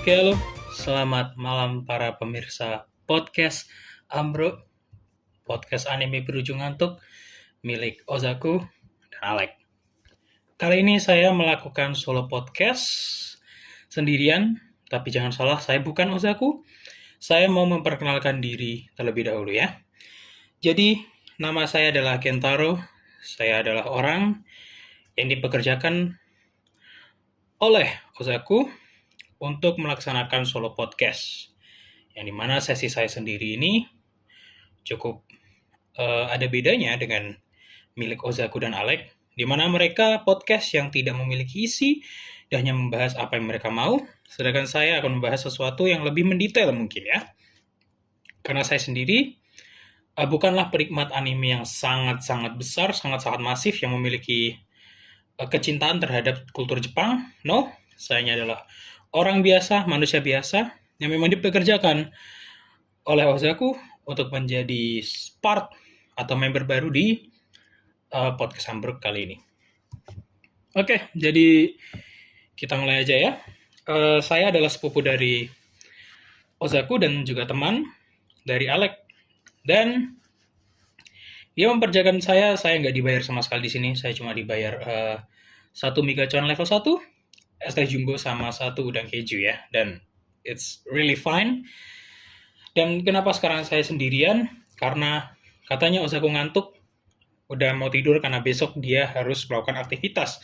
Oke, halo. Selamat malam para pemirsa podcast Ambro, podcast anime berujung ngantuk milik Ozaku dan Alek. Kali ini saya melakukan solo podcast sendirian, tapi jangan salah, saya bukan Ozaku. Saya mau memperkenalkan diri terlebih dahulu ya. Jadi, nama saya adalah Kentaro. Saya adalah orang yang dipekerjakan oleh Ozaku untuk melaksanakan solo podcast, yang dimana sesi saya sendiri ini cukup ada bedanya dengan milik Ozaku dan Alek, di mana mereka podcast yang tidak memiliki isi dan hanya membahas apa yang mereka mau, sedangkan saya akan membahas sesuatu yang lebih mendetail mungkin ya. Karena saya sendiri bukanlah penikmat anime yang sangat-sangat besar, sangat-sangat masif yang memiliki kecintaan terhadap kultur Jepang. No, saya adalah orang biasa, manusia biasa yang memang dipekerjakan oleh Ozaku untuk menjadi part atau member baru di podcast Hamburg kali ini. Oke, jadi kita mulai aja ya. Saya adalah sepupu dari Ozaku dan juga teman dari Alek. Dan dia memperjakan saya nggak dibayar sama sekali di sini. Saya cuma dibayar 1 migacon level 1, es teh jumbo sama 1 udang keju ya. Dan it's really fine. Dan kenapa sekarang saya sendirian? Karena katanya Ozaku ngantuk, udah mau tidur karena besok dia harus melakukan aktivitas.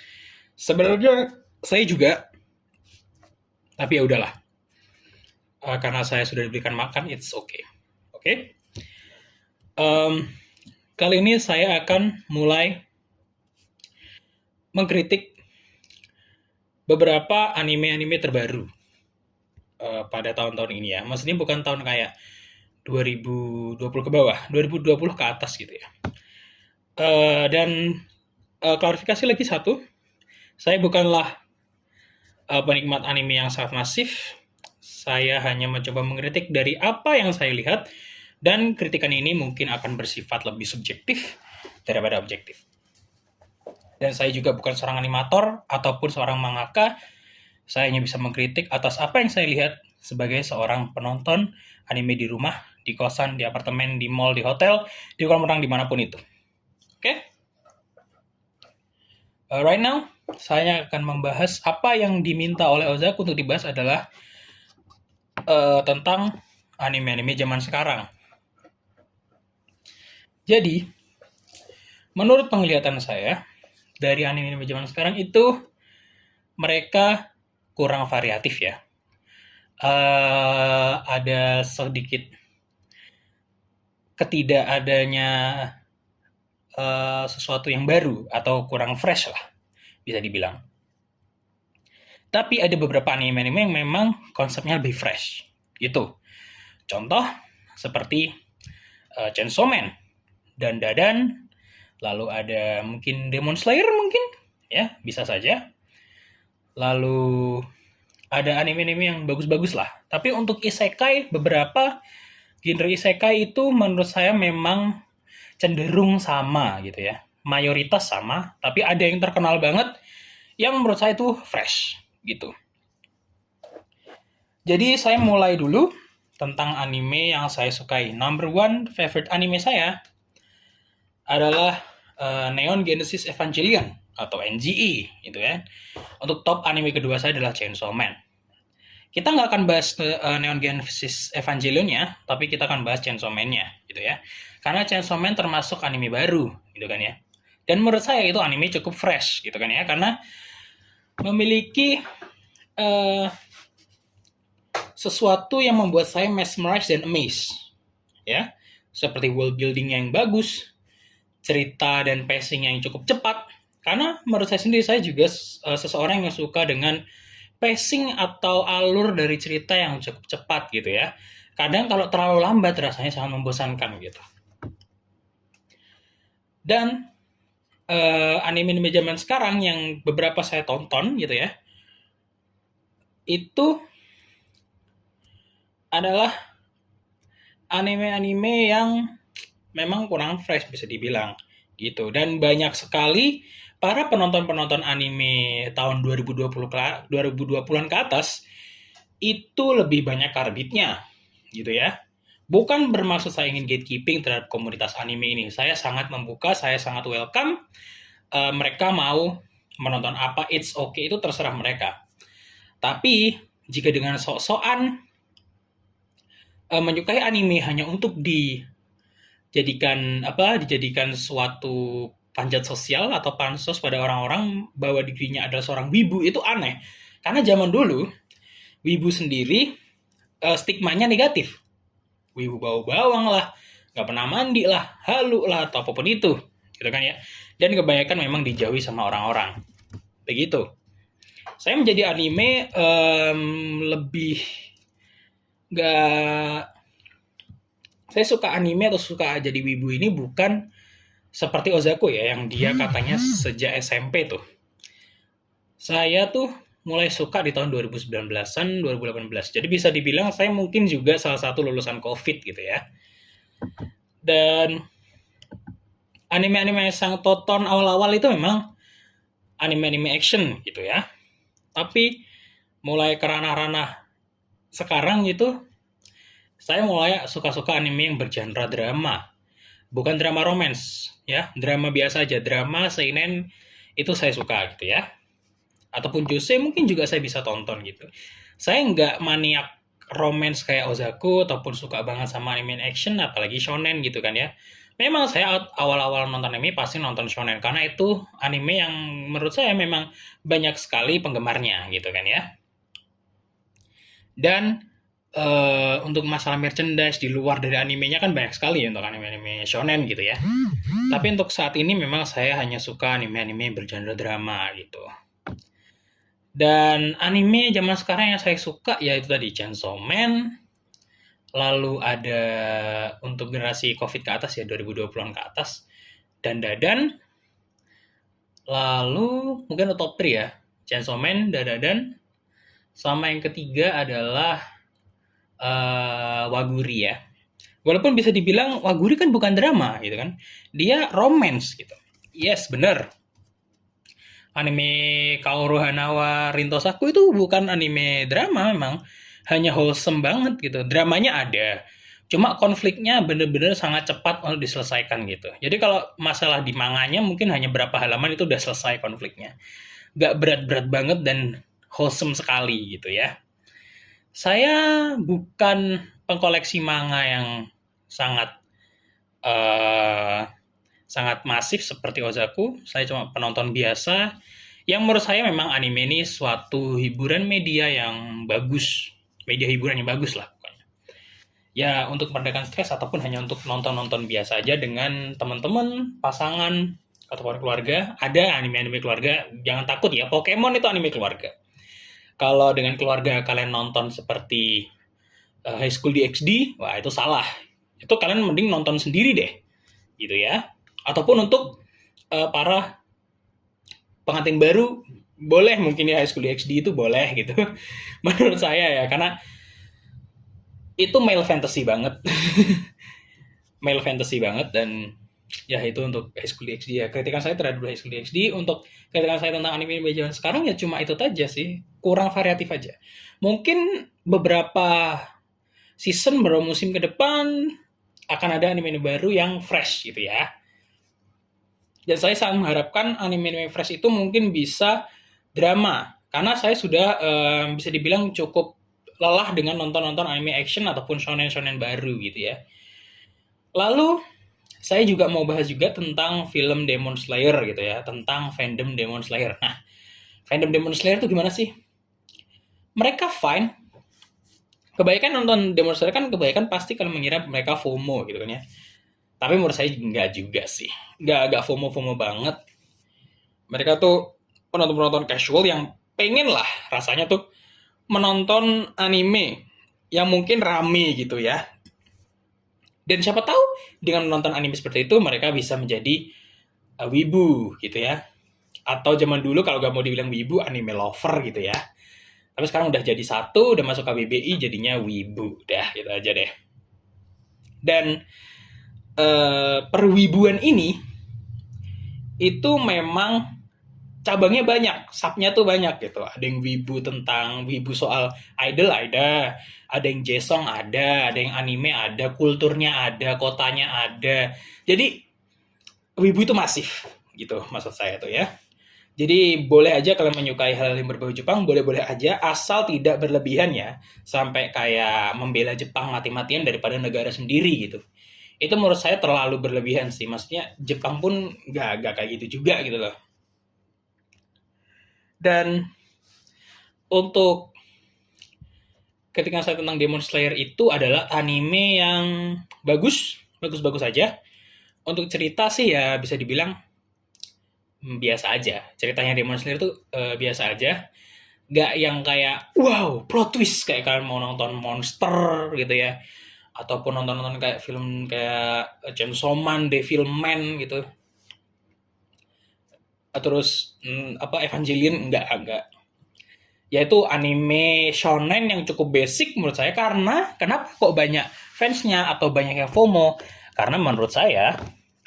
Sebenarnya saya juga, tapi ya udahlah. Karena saya sudah diberikan makan, it's okay. Oke? Kali ini saya akan mulai mengkritik beberapa anime-anime terbaru pada tahun-tahun ini ya. Maksudnya bukan tahun kayak 2020 ke bawah, 2020 ke atas gitu ya. Dan klarifikasi lagi satu, saya bukanlah penikmat anime yang sangat masif. Saya hanya mencoba mengkritik dari apa yang saya lihat, dan kritikan ini mungkin akan bersifat lebih subjektif daripada objektif. Dan saya juga bukan seorang animator ataupun seorang mangaka. Saya hanya bisa mengkritik atas apa yang saya lihat sebagai seorang penonton anime di rumah, di kosan, di apartemen, di mall, di hotel, di kolam renang, dimanapun itu. Oke? Right now, saya akan membahas apa yang diminta oleh Ozaku untuk dibahas adalah tentang anime-anime zaman sekarang. Jadi, menurut penglihatan saya, dari anime-anime zaman sekarang itu mereka kurang variatif ya. Ada sedikit ketidakadanya sesuatu yang baru atau kurang fresh lah, bisa dibilang. Tapi ada beberapa anime-anime yang memang konsepnya lebih fresh, gitu. Contoh seperti Chainsaw Man, Dandadan, lalu ada mungkin Demon Slayer mungkin, ya bisa saja. Lalu ada anime-anime yang bagus-bagus lah. Tapi untuk isekai, beberapa genre isekai itu menurut saya memang cenderung sama gitu ya. Mayoritas sama, tapi ada yang terkenal banget yang menurut saya itu fresh gitu. Jadi saya mulai dulu tentang anime yang saya sukai. Number one favorite anime saya adalah Neon Genesis Evangelion atau NGE gitu ya. Untuk top anime kedua saya adalah Chainsaw Man. Kita nggak akan bahas Neon Genesis Evangelion-nya, tapi kita akan bahas Chainsaw Man-nya gitu ya. Karena Chainsaw Man termasuk anime baru gitu kan ya. Dan menurut saya itu anime cukup fresh gitu kan ya, karena memiliki sesuatu yang membuat saya mesmerized dan amazed ya. Seperti world building yang bagus, cerita dan pacing yang cukup cepat. Karena menurut saya sendiri, saya juga seseorang yang suka dengan pacing atau alur dari cerita yang cukup cepat gitu ya. Kadang kalau terlalu lambat rasanya sangat membosankan gitu. Dan anime-anime zaman sekarang yang beberapa saya tonton gitu ya, itu adalah anime-anime yang memang kurang fresh bisa dibilang gitu. Dan banyak sekali para penonton-penonton anime tahun 2020-an ke atas itu lebih banyak karbitnya, gitu ya. Bukan bermaksud saya ingin gatekeeping terhadap komunitas anime ini. Saya sangat membuka, saya sangat welcome. Mereka mau menonton apa, it's okay, itu terserah mereka. Tapi jika dengan sok-sokan menyukai anime hanya untuk dijadikan suatu panjat sosial atau pansos pada orang-orang bahwa dirinya adalah seorang wibu, itu aneh. Karena zaman dulu wibu sendiri stigmanya negatif. Wibu bau bawang lah, nggak pernah mandi lah, halu lah, atau apapun itu, gitu kan ya. Dan kebanyakan memang dijauhi sama orang-orang, begitu. Saya menjadi anime lebih nggak, saya suka anime atau suka jadi wibu ini bukan seperti Ozaku ya, yang dia katanya sejak SMP tuh. Saya tuh mulai suka di tahun 2019-an, 2018. Jadi bisa dibilang saya mungkin juga salah satu lulusan COVID gitu ya. Dan anime-anime yang saya tonton awal-awal itu memang anime-anime action gitu ya. Tapi mulai ke ranah-ranah sekarang gitu, saya mulai suka-suka anime yang bergenre drama. Bukan drama romance ya, drama biasa aja, drama seinen itu saya suka gitu ya. Ataupun Jose mungkin juga saya bisa tonton gitu. Saya nggak maniak romance kayak Ozaku ataupun suka banget sama anime action apalagi shonen gitu kan ya. Memang saya awal-awal nonton anime pasti nonton shonen karena itu anime yang menurut saya memang banyak sekali penggemarnya gitu kan ya. Dan untuk masalah merchandise di luar dari animenya kan banyak sekali untuk anime-anime shonen gitu ya. Tapi untuk saat ini memang saya hanya suka anime-anime bergenre drama gitu. Dan anime zaman sekarang yang saya suka yaitu tadi Chainsaw Man. Lalu ada untuk generasi COVID ke atas ya, 2020-an ke atas. Dan Dadan. Lalu mungkin top 3 ya. Chainsaw Man, Dadan. Sama yang ketiga adalah Waguri ya. Walaupun bisa dibilang Waguri kan bukan drama gitu kan. Dia romance gitu. Yes, bener. Anime Kaoru Hanawa Rintosaku itu bukan anime drama memang, hanya wholesome banget gitu. Dramanya ada, cuma konfliknya bener-bener sangat cepat untuk diselesaikan gitu. Jadi kalau masalah di manganya mungkin hanya berapa halaman itu udah selesai konfliknya. Gak berat-berat banget dan wholesome sekali gitu ya. Saya bukan pengkoleksi manga yang sangat sangat masif seperti Ozaku. Saya cuma penonton biasa yang menurut saya memang anime ini suatu hiburan media yang bagus, media hiburan yang bagus lah pokoknya. Ya untuk meredakan stres ataupun hanya untuk nonton-nonton biasa aja dengan teman-teman, pasangan, ataupun keluarga. Ada anime-anime keluarga, jangan takut ya, Pokemon itu anime keluarga. Kalau dengan keluarga kalian nonton seperti High School DxD, wah itu salah. Itu kalian mending nonton sendiri deh, gitu ya. Ataupun untuk para pengantin baru, boleh mungkin ya High School DxD itu boleh gitu. Menurut saya ya, karena itu male fantasy banget. Male fantasy banget dan ya itu untuk High School DxD ya. Kritikan saya terhadap High School DxD, untuk kritikan saya tentang anime zaman sekarang ya cuma itu aja sih, kurang variatif aja. Mungkin beberapa season, beberapa musim ke depan akan ada anime baru yang fresh gitu ya. Dan saya sangat mengharapkan anime-anime fresh itu mungkin bisa drama. Karena saya sudah bisa dibilang cukup lelah dengan nonton-nonton anime action ataupun shonen-shonen baru gitu ya. Lalu saya juga mau bahas juga tentang film Demon Slayer gitu ya, tentang fandom Demon Slayer. Nah, fandom Demon Slayer itu gimana sih? Mereka fine. Kebanyakan nonton Demon Slayer kan kebanyakan pasti kalau mengira mereka FOMO gitu kan ya. Tapi menurut saya nggak juga sih. Nggak FOMO-FOMO banget. Mereka tuh penonton-penonton casual yang pengen lah rasanya tuh menonton anime yang mungkin rame gitu ya. Dan siapa tahu dengan menonton anime seperti itu mereka bisa menjadi wibu gitu ya. Atau zaman dulu kalau nggak mau dibilang wibu, anime lover gitu ya. Tapi sekarang udah jadi satu, udah masuk KBBI jadinya wibu. Udah gitu aja deh. Dan perwibuan ini itu memang cabangnya banyak, subnya tuh banyak gitu. Ada yang wibu soal idol ada yang J-song ada yang anime ada, kulturnya ada, kotanya ada. Jadi wibu itu masif gitu maksud saya tuh ya. Jadi boleh aja kalian menyukai hal yang berbau Jepang, boleh-boleh aja, asal tidak berlebihan ya, sampai kayak membela Jepang mati-matian daripada negara sendiri gitu. Itu menurut saya terlalu berlebihan sih, maksudnya Jepang pun nggak kayak gitu juga gitu loh. Dan untuk ketika saya tentang Demon Slayer itu adalah anime yang bagus-bagus aja. Untuk cerita sih ya bisa dibilang biasa aja. Ceritanya Demon Slayer itu biasa aja. Gak yang kayak wow plot twist kayak kalian mau nonton monster gitu ya, ataupun nonton kayak film kayak Chainsaw Man, Devilman gitu, terus Evangelion enggak. Yaitu anime shonen yang cukup basic menurut saya. Karena kenapa kok banyak fansnya atau banyak yang FOMO? Karena menurut saya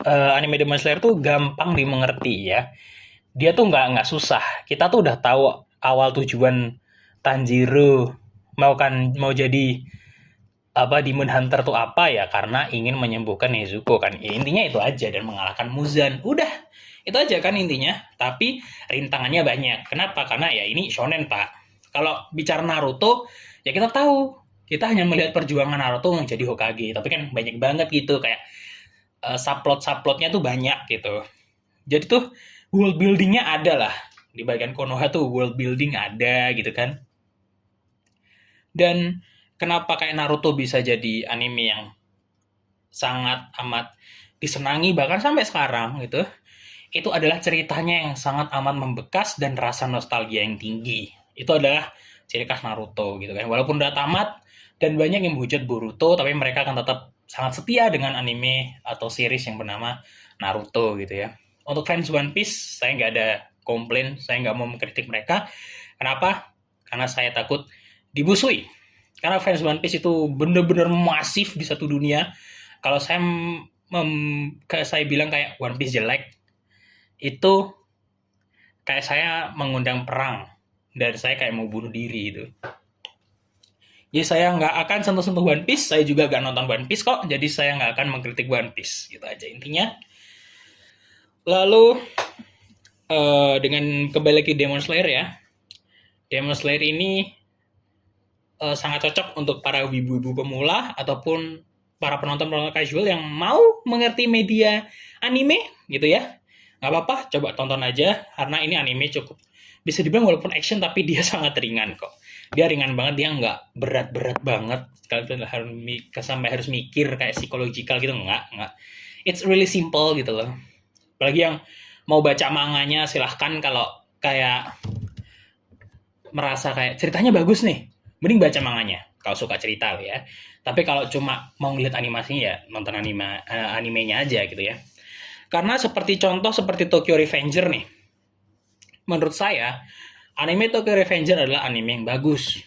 anime Demon Slayer tuh gampang dimengerti ya. Dia tuh nggak susah. Kita tuh udah tahu awal tujuan Tanjiro mau jadi Demon Hunter tuh apa ya, karena ingin menyembuhkan Nezuko kan. Ya, intinya itu aja, dan mengalahkan Muzan. Udah, itu aja kan intinya. Tapi rintangannya banyak. Kenapa? Karena ya ini shonen, Pak. Kalau bicara Naruto, ya kita tahu. Kita hanya melihat perjuangan Naruto yang jadi Hokage. Tapi kan banyak banget gitu, kayak subplot-subplotnya tuh banyak gitu. Jadi tuh world buildingnya ada lah. Di bagian Konoha tuh world building ada gitu kan. Dan kenapa kayak Naruto bisa jadi anime yang sangat amat disenangi bahkan sampai sekarang gitu, itu adalah ceritanya yang sangat amat membekas dan rasa nostalgia yang tinggi. Itu adalah ciri khas Naruto gitu kan. Walaupun udah tamat dan banyak yang menghujat Boruto, tapi mereka akan tetap sangat setia dengan anime atau series yang bernama Naruto gitu ya. Untuk fans One Piece, saya nggak ada komplain, saya nggak mau mengkritik mereka. Kenapa? Karena saya takut dibusui. Karena fans One Piece itu bener-bener masif di satu dunia. Kalau kayak saya bilang kayak One Piece jelek, itu kayak saya mengundang perang, dan saya kayak mau bunuh diri itu. Jadi saya nggak akan sentuh-sentuh One Piece, saya juga nggak nonton One Piece kok, jadi saya nggak akan mengkritik One Piece, gitu aja intinya. Lalu dengan kembali lagi Demon Slayer ya, Demon Slayer ini sangat cocok untuk para wibu-wibu pemula ataupun para penonton-penonton casual yang mau mengerti media anime gitu ya. Nggak apa-apa, coba tonton aja, karena ini anime cukup bisa dibilang walaupun action tapi dia sangat ringan kok. Dia ringan banget, dia nggak berat-berat banget. Kalian sampai harus mikir kayak psikologikal gitu, nggak. It's really simple gitu loh. Apalagi yang mau baca manganya silahkan. Kalau kayak merasa kayak ceritanya bagus nih, mending baca manganya kalau suka cerita loh ya. Tapi kalau cuma mau ngeliat animasinya ya nonton animenya aja gitu ya. Karena seperti Tokyo Revenger nih. Menurut saya anime Tokyo Revenger adalah anime yang bagus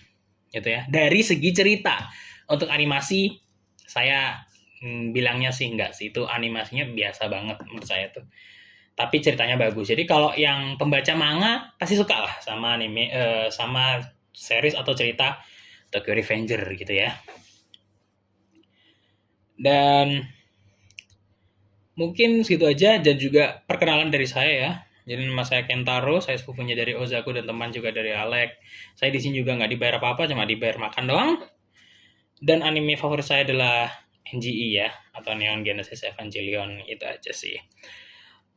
gitu ya. Dari segi cerita. Untuk animasi saya bilangnya sih enggak sih, itu animasinya biasa banget menurut saya tuh. Tapi ceritanya bagus. Jadi kalau yang pembaca manga pasti suka lah sama anime sama series atau cerita Tokyo Revenger gitu ya. Dan mungkin segitu aja, dan juga perkenalan dari saya ya. Jadi nama saya Kentaro, saya sepupunya dari Ozaku dan teman juga dari Alek. Saya di sini juga nggak dibayar apa-apa, cuma dibayar makan doang. Dan anime favorit saya adalah NGE ya, atau Neon Genesis Evangelion, itu aja sih.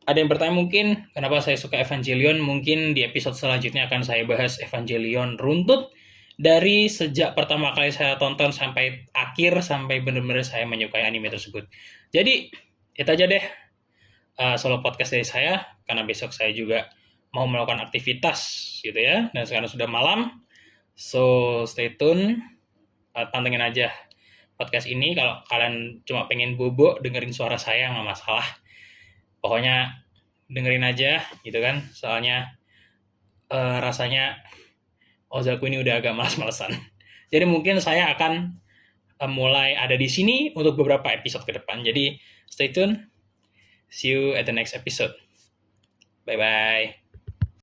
Ada yang bertanya mungkin, kenapa saya suka Evangelion? Mungkin di episode selanjutnya akan saya bahas Evangelion runtut, dari sejak pertama kali saya tonton sampai akhir, sampai benar-benar saya menyukai anime tersebut. Jadi, itu aja deh solo podcast dari saya, karena besok saya juga mau melakukan aktivitas gitu ya, dan sekarang sudah malam. So, stay tune, pantengin aja podcast ini. Kalau kalian cuma pengen bobo dengerin suara saya, nggak masalah. Pokoknya dengerin aja gitu kan, soalnya rasanya Ozaku ini udah agak malas-malesan. Jadi mungkin saya akan mulai ada di sini untuk beberapa episode ke depan. Jadi stay tune. See you at the next episode. Bye-bye.